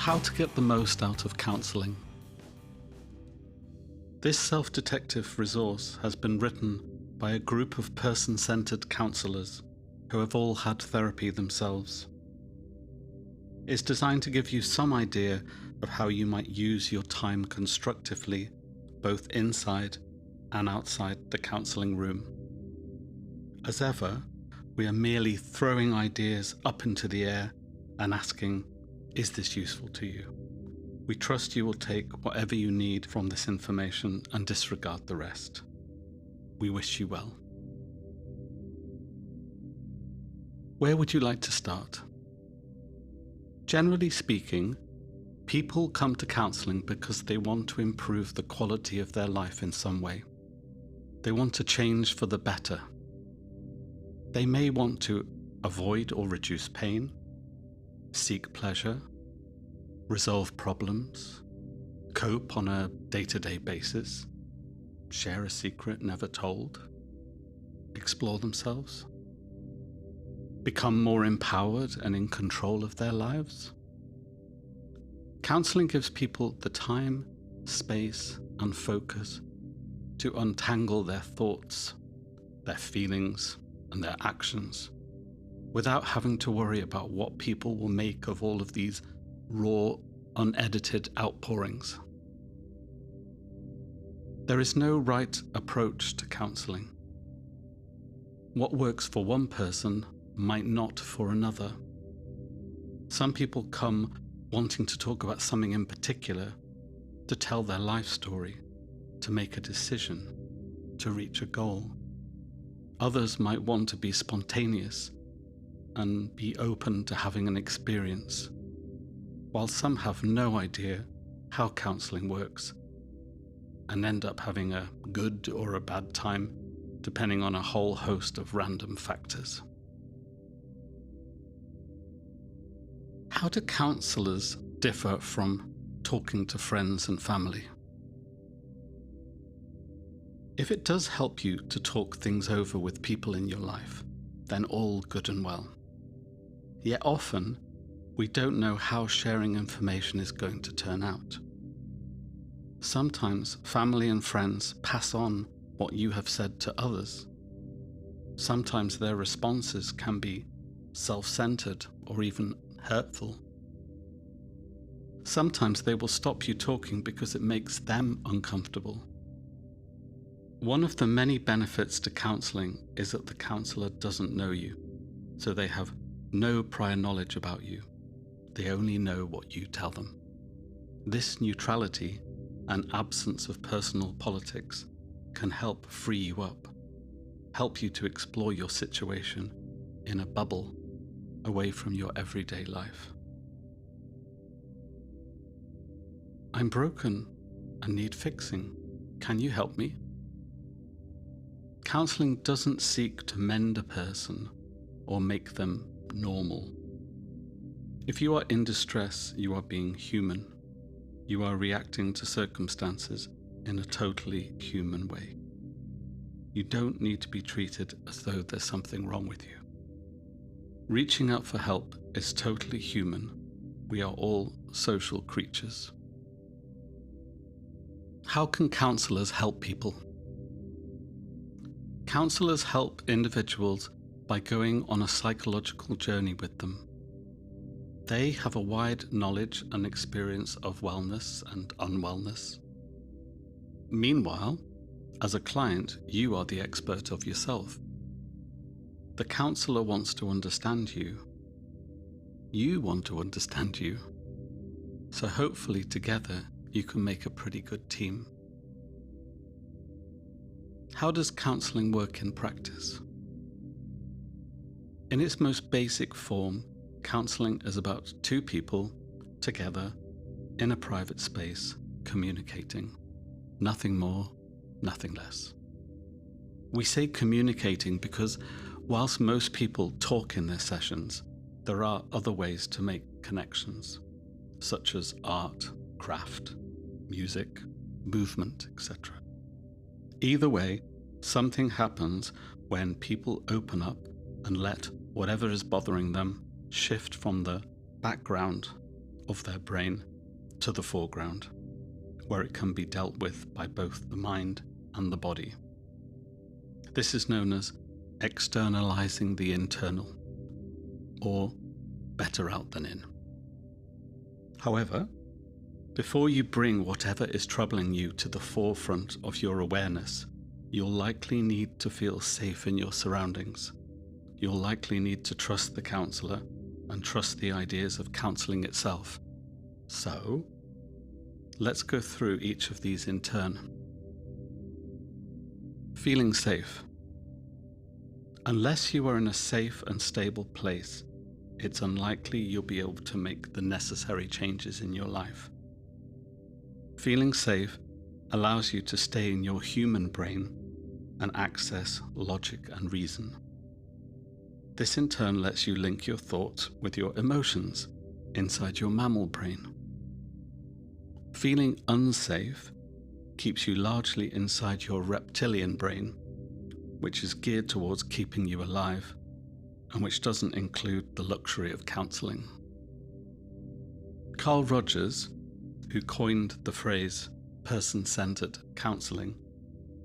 How to get the most out of counselling. This self-detective resource has been written by a group of person-centred counsellors who have all had therapy themselves. It's designed to give you some idea of how you might use your time constructively, both inside and outside the counselling room. As ever, we are merely throwing ideas up into the air and asking, is this useful to you? We trust you will take whatever you need from this information and disregard the rest. We wish you well. Where would you like to start? Generally speaking, people come to counselling because they want to improve the quality of their life in some way. They want to change for the better. They may want to avoid or reduce pain, seek pleasure, resolve problems, cope on a day-to-day basis, share a secret never told, explore themselves, become more empowered and in control of their lives. Counselling gives people the time, space, and focus to untangle their thoughts, their feelings, and their actions without having to worry about what people will make of all of these raw, unedited outpourings. There is no right approach to counselling. What works for one person might not for another. Some people come wanting to talk about something in particular, to tell their life story, to make a decision, to reach a goal. Others might want to be spontaneous and be open to having an experience, while some have no idea how counselling works and end up having a good or a bad time, depending on a whole host of random factors. How do counsellors differ from talking to friends and family? If it does help you to talk things over with people in your life, then all good and well. Yet often, we don't know how sharing information is going to turn out. Sometimes family and friends pass on what you have said to others. Sometimes their responses can be self-centered or even hurtful. Sometimes they will stop you talking because it makes them uncomfortable. One of the many benefits to counselling is that the counsellor doesn't know you, so they have no prior knowledge about you. They only know what you tell them. This neutrality and absence of personal politics can help free you up, help you to explore your situation in a bubble away from your everyday life. I'm broken and need fixing. Can you help me? Counselling doesn't seek to mend a person or make them normal. If you are in distress, you are being human. You are reacting to circumstances in a totally human way. You don't need to be treated as though there's something wrong with you. Reaching out for help is totally human. We are all social creatures. How can counsellors help people? Counsellors help individuals by going on a psychological journey with them. They have a wide knowledge and experience of wellness and unwellness. Meanwhile, as a client, you are the expert of yourself. The counsellor wants to understand you. You want to understand you. So hopefully together you can make a pretty good team. How does counselling work in practice? In its most basic form, counselling is about two people together in a private space communicating. Nothing more, nothing less. We say communicating because whilst most people talk in their sessions, there are other ways to make connections, such as art, craft, music, movement, etc. Either way, something happens when people open up and let whatever is bothering them shift from the background of their brain to the foreground, where it can be dealt with by both the mind and the body. This is known as externalizing the internal, or better out than in. However, before you bring whatever is troubling you to the forefront of your awareness, you'll likely need to feel safe in your surroundings. You'll likely need to trust the counselor and trust the ideas of counseling itself. So, let's go through each of these in turn. Feeling safe. Unless you are in a safe and stable place, it's unlikely you'll be able to make the necessary changes in your life. Feeling safe allows you to stay in your human brain and access logic and reason. This in turn lets you link your thoughts with your emotions inside your mammal brain. Feeling unsafe keeps you largely inside your reptilian brain, which is geared towards keeping you alive, and which doesn't include the luxury of counselling. Carl Rogers, who coined the phrase person-centered counselling,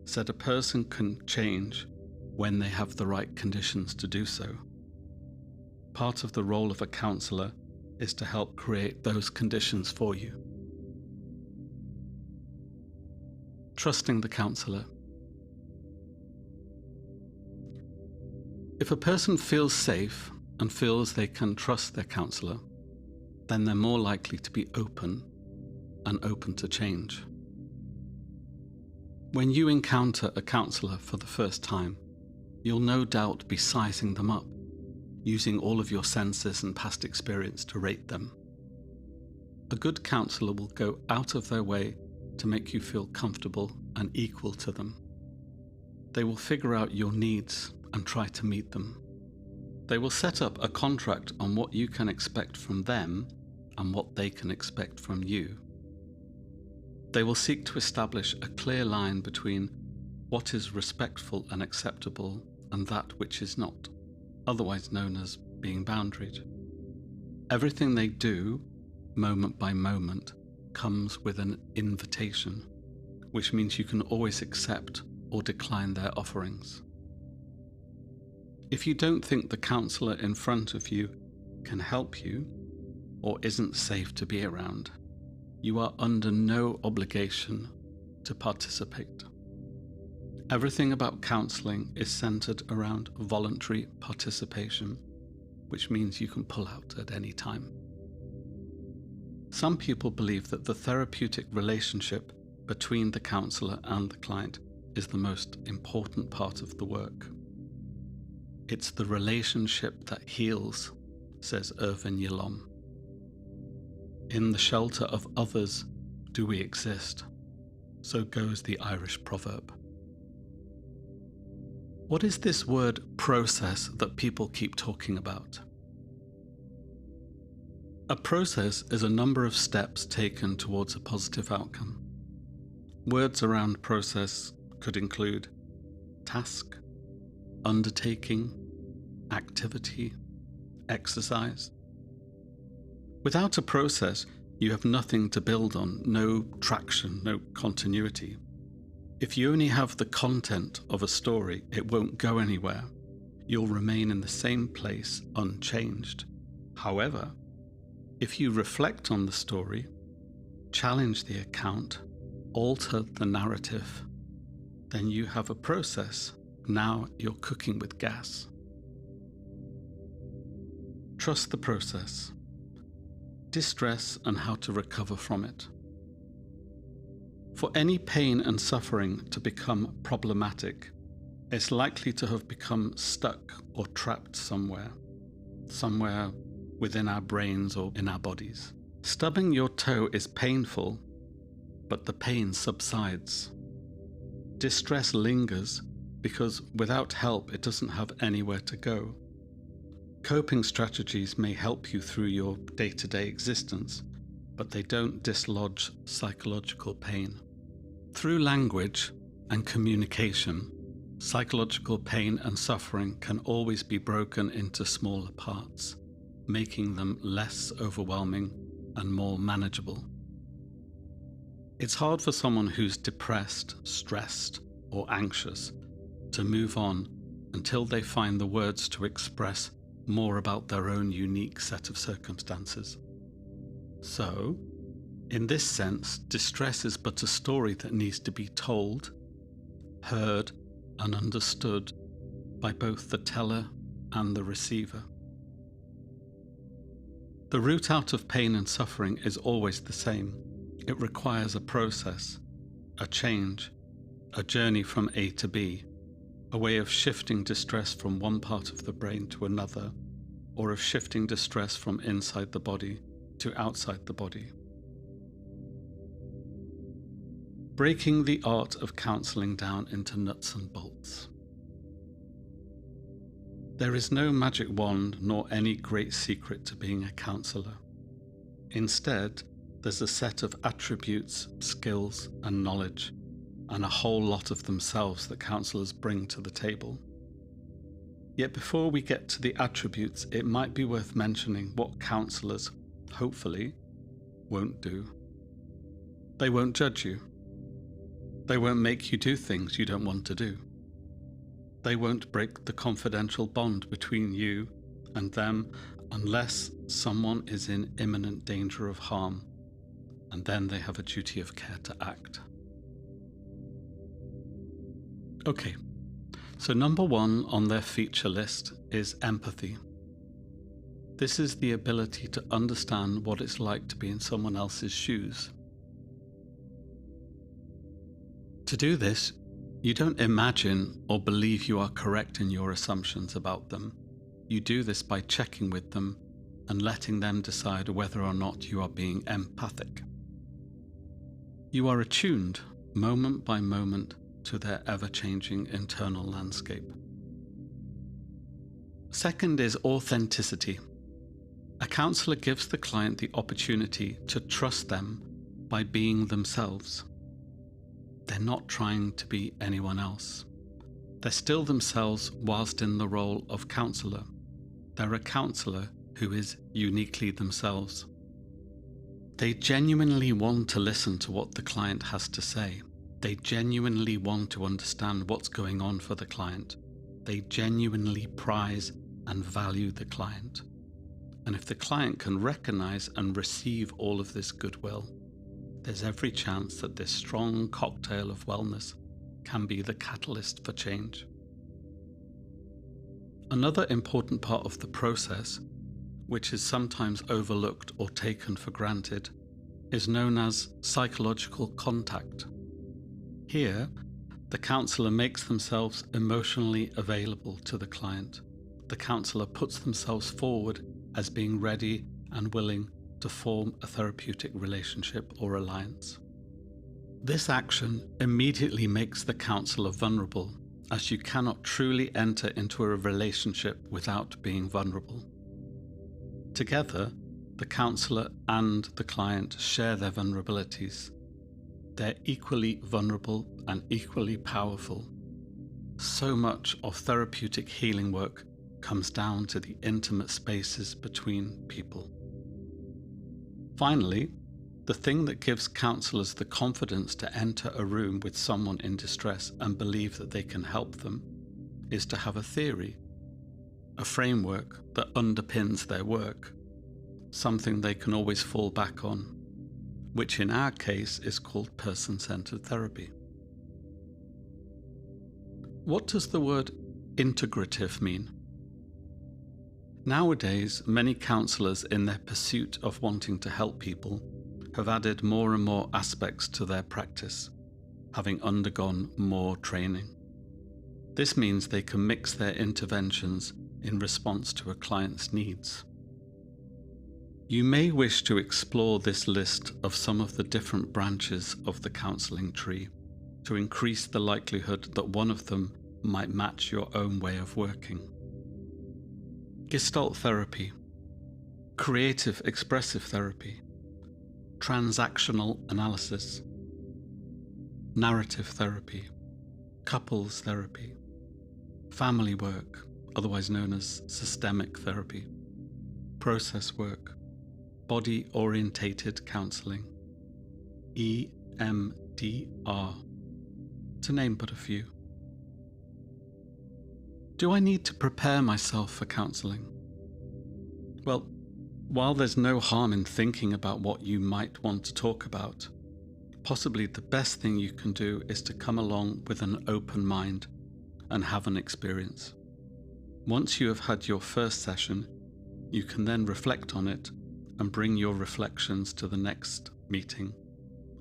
said a person can change when they have the right conditions to do so. Part of the role of a counsellor is to help create those conditions for you. Trusting the counsellor. If a person feels safe and feels they can trust their counsellor, then they're more likely to be open and open to change. When you encounter a counsellor for the first time, you'll no doubt be sizing them up, using all of your senses and past experience to rate them. A good counsellor will go out of their way to make you feel comfortable and equal to them. They will figure out your needs and try to meet them. They will set up a contract on what you can expect from them and what they can expect from you. They will seek to establish a clear line between what is respectful and acceptable and that which is not, otherwise known as being boundaried. Everything they do, moment by moment, comes with an invitation, which means you can always accept or decline their offerings. If you don't think the counsellor in front of you can help you or isn't safe to be around, you are under no obligation to participate. Everything about counselling is centered around voluntary participation, which means you can pull out at any time. Some people believe that the therapeutic relationship between the counsellor and the client is the most important part of the work. It's the relationship that heals, says Irvin Yalom. In the shelter of others do we exist, so goes the Irish proverb. What is this word process that people keep talking about? A process is a number of steps taken towards a positive outcome. Words around process could include task, undertaking, activity, exercise. Without a process, you have nothing to build on, no traction, no continuity. If you only have the content of a story, it won't go anywhere. You'll remain in the same place unchanged. However, if you reflect on the story, challenge the account, alter the narrative, then you have a process. Now you're cooking with gas. Trust the process. Distress and how to recover from it. For any pain and suffering to become problematic, it's likely to have become stuck or trapped somewhere within our brains or in our bodies. Stubbing your toe is painful, but the pain subsides. Distress lingers because without help it doesn't have anywhere to go. Coping strategies may help you through your day-to-day existence, but they don't dislodge psychological pain. Through language and communication, psychological pain and suffering can always be broken into smaller parts, making them less overwhelming and more manageable. It's hard for someone who's depressed, stressed, or anxious to move on until they find the words to express more about their own unique set of circumstances. So, in this sense, distress is but a story that needs to be told, heard, and understood by both the teller and the receiver. The route out of pain and suffering is always the same. It requires a process, a change, a journey from A to B, a way of shifting distress from one part of the brain to another, or of shifting distress from inside the body to outside the body. Breaking the art of counselling down into nuts and bolts. There is no magic wand nor any great secret to being a counsellor. Instead, there's a set of attributes, skills, and knowledge, and a whole lot of themselves that counsellors bring to the table. Yet before we get to the attributes, it might be worth mentioning what counsellors, hopefully, won't do. They won't judge you. They won't make you do things you don't want to do. They won't break the confidential bond between you and them unless someone is in imminent danger of harm, and then they have a duty of care to act. Okay, so number one on their feature list is empathy. This is the ability to understand what it's like to be in someone else's shoes. To do this, you don't imagine or believe you are correct in your assumptions about them. You do this by checking with them and letting them decide whether or not you are being empathic. You are attuned, moment by moment, to their ever-changing internal landscape. Second is authenticity. A counsellor gives the client the opportunity to trust them by being themselves. They're not trying to be anyone else. They're still themselves whilst in the role of counsellor. They're a counsellor who is uniquely themselves. They genuinely want to listen to what the client has to say. They genuinely want to understand what's going on for the client. They genuinely prize and value the client. And if the client can recognize and receive all of this goodwill, there's every chance that this strong cocktail of wellness can be the catalyst for change. Another important part of the process, which is sometimes overlooked or taken for granted, is known as psychological contact. Here, the counsellor makes themselves emotionally available to the client. The counsellor puts themselves forward as being ready and willing to form a therapeutic relationship or alliance. This action immediately makes the counsellor vulnerable, as you cannot truly enter into a relationship without being vulnerable. Together, the counsellor and the client share their vulnerabilities. They're equally vulnerable and equally powerful. So much of therapeutic healing work comes down to the intimate spaces between people. Finally, the thing that gives counsellors the confidence to enter a room with someone in distress and believe that they can help them is to have a theory, a framework that underpins their work, something they can always fall back on, which in our case is called person-centered therapy. What does the word integrative mean? Nowadays, many counsellors, in their pursuit of wanting to help people, have added more and more aspects to their practice, having undergone more training. This means they can mix their interventions in response to a client's needs. You may wish to explore this list of some of the different branches of the counselling tree to increase the likelihood that one of them might match your own way of working. Gestalt therapy, creative expressive therapy, transactional analysis, narrative therapy, couples therapy, family work, otherwise known as systemic therapy, process work, Body Orientated Counselling, EMDR, to name but a few. Do I need to prepare myself for counselling? Well, while there's no harm in thinking about what you might want to talk about, possibly the best thing you can do is to come along with an open mind and have an experience. Once you have had your first session, you can then reflect on it and bring your reflections to the next meeting,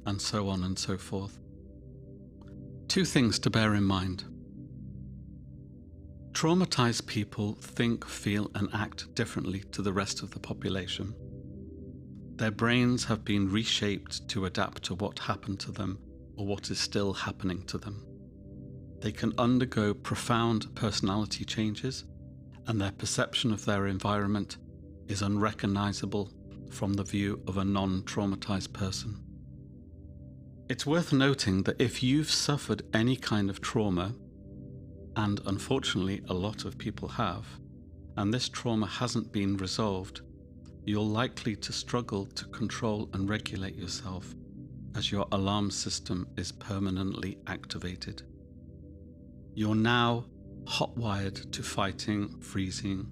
and so on and so forth. Two things to bear in mind. Traumatized people think, feel, and act differently to the rest of the population. Their brains have been reshaped to adapt to what happened to them or what is still happening to them. They can undergo profound personality changes, and their perception of their environment is unrecognizable from the view of a non-traumatized person. It's worth noting that if you've suffered any kind of trauma, and unfortunately a lot of people have, and this trauma hasn't been resolved, you're likely to struggle to control and regulate yourself as your alarm system is permanently activated. You're now hot-wired to fighting, freezing,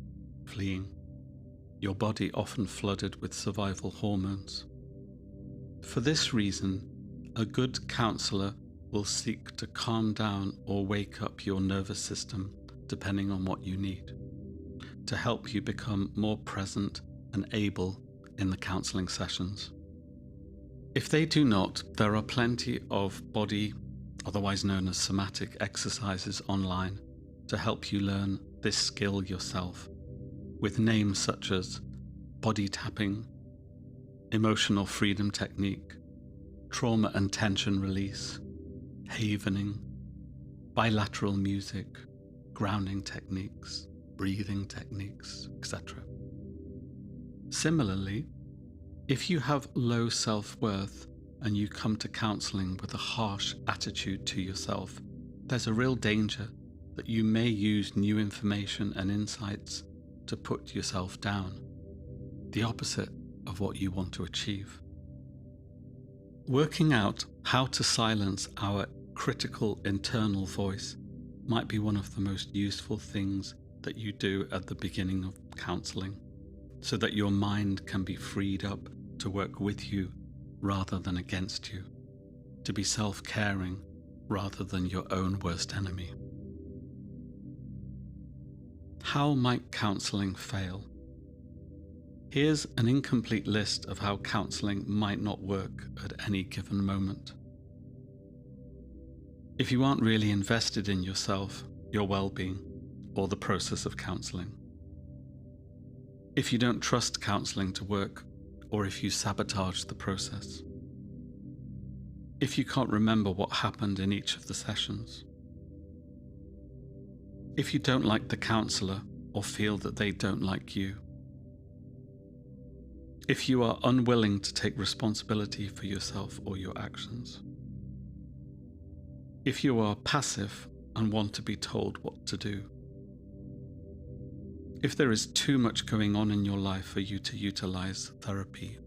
fleeing. Your body often flooded with survival hormones. For this reason, a good counsellor will seek to calm down or wake up your nervous system, depending on what you need, to help you become more present and able in the counselling sessions. If they do not, there are plenty of body, otherwise known as somatic exercises online to help you learn this skill yourself, with names such as body tapping, emotional freedom technique, trauma and tension release, havening, bilateral music, grounding techniques, breathing techniques, etc. Similarly, if you have low self-worth and you come to counselling with a harsh attitude to yourself, there's a real danger that you may use new information and insights to put yourself down, the opposite of what you want to achieve. Working out how to silence our critical internal voice might be one of the most useful things that you do at the beginning of counselling, so that your mind can be freed up to work with you rather than against you, to be self-caring rather than your own worst enemy. How might counselling fail? Here's an incomplete list of how counselling might not work at any given moment. If you aren't really invested in yourself, your well-being, or the process of counselling. If you don't trust counselling to work, or if you sabotage the process. If you can't remember what happened in each of the sessions. If you don't like the counsellor or feel that they don't like you. If you are unwilling to take responsibility for yourself or your actions. If you are passive and want to be told what to do. If there is too much going on in your life for you to utilize therapy.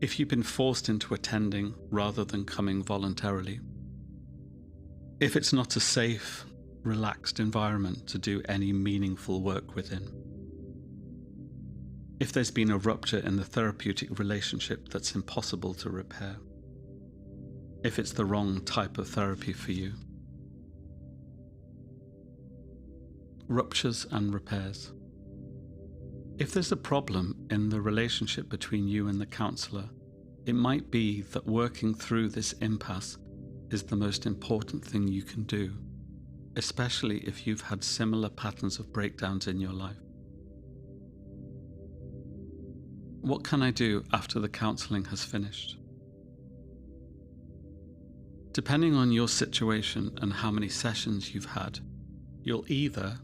If you've been forced into attending rather than coming voluntarily. If it's not a safe, relaxed environment to do any meaningful work within. If there's been a rupture in the therapeutic relationship that's impossible to repair. If it's the wrong type of therapy for you. Ruptures and repairs. If there's a problem in the relationship between you and the counsellor, it might be that working through this impasse is the most important thing you can do, especially if you've had similar patterns of breakdowns in your life. What can I do after the counselling has finished? Depending on your situation and how many sessions you've had, you'll either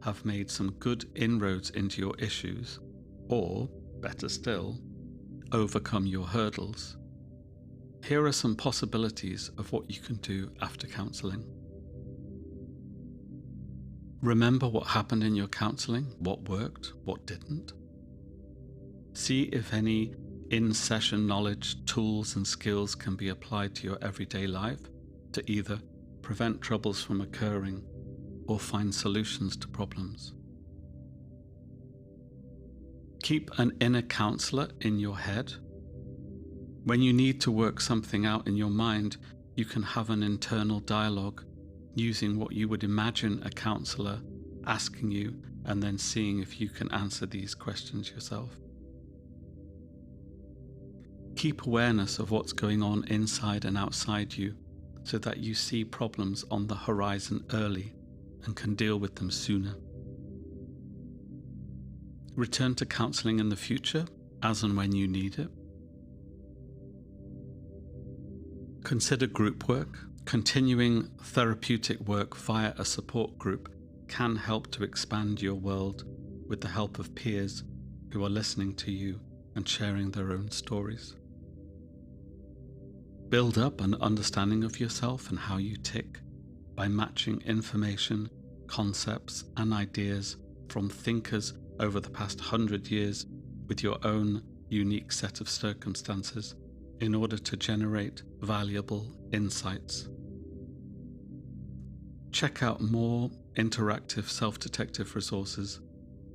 have made some good inroads into your issues, or, better still, overcome your hurdles. Here are some possibilities of what you can do after counselling. Remember what happened in your counselling, what worked, what didn't. See if any in-session knowledge, tools and skills can be applied to your everyday life to either prevent troubles from occurring or find solutions to problems. Keep an inner counselor in your head. When you need to work something out in your mind, you can have an internal dialogue using what you would imagine a counselor asking you, and then seeing if you can answer these questions yourself. Keep awareness of what's going on inside and outside you so that you see problems on the horizon early and can deal with them sooner. Return to counselling in the future as and when you need it. Consider group work. Continuing therapeutic work via a support group can help to expand your world with the help of peers who are listening to you and sharing their own stories. Build up an understanding of yourself and how you tick by matching information, concepts, and ideas from thinkers over the past 100 years with your own unique set of circumstances in order to generate valuable insights. Check out more interactive self-detective resources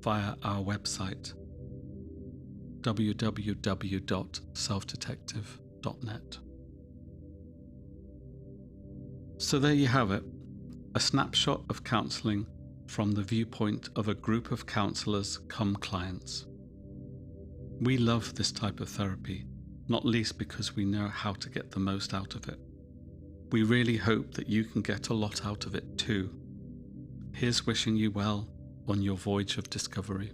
via our website, www.selfdetective.net. So there you have it, a snapshot of counselling from the viewpoint of a group of counsellors come clients. We love this type of therapy, not least because we know how to get the most out of it. We really hope that you can get a lot out of it too. Here's wishing you well on your voyage of discovery.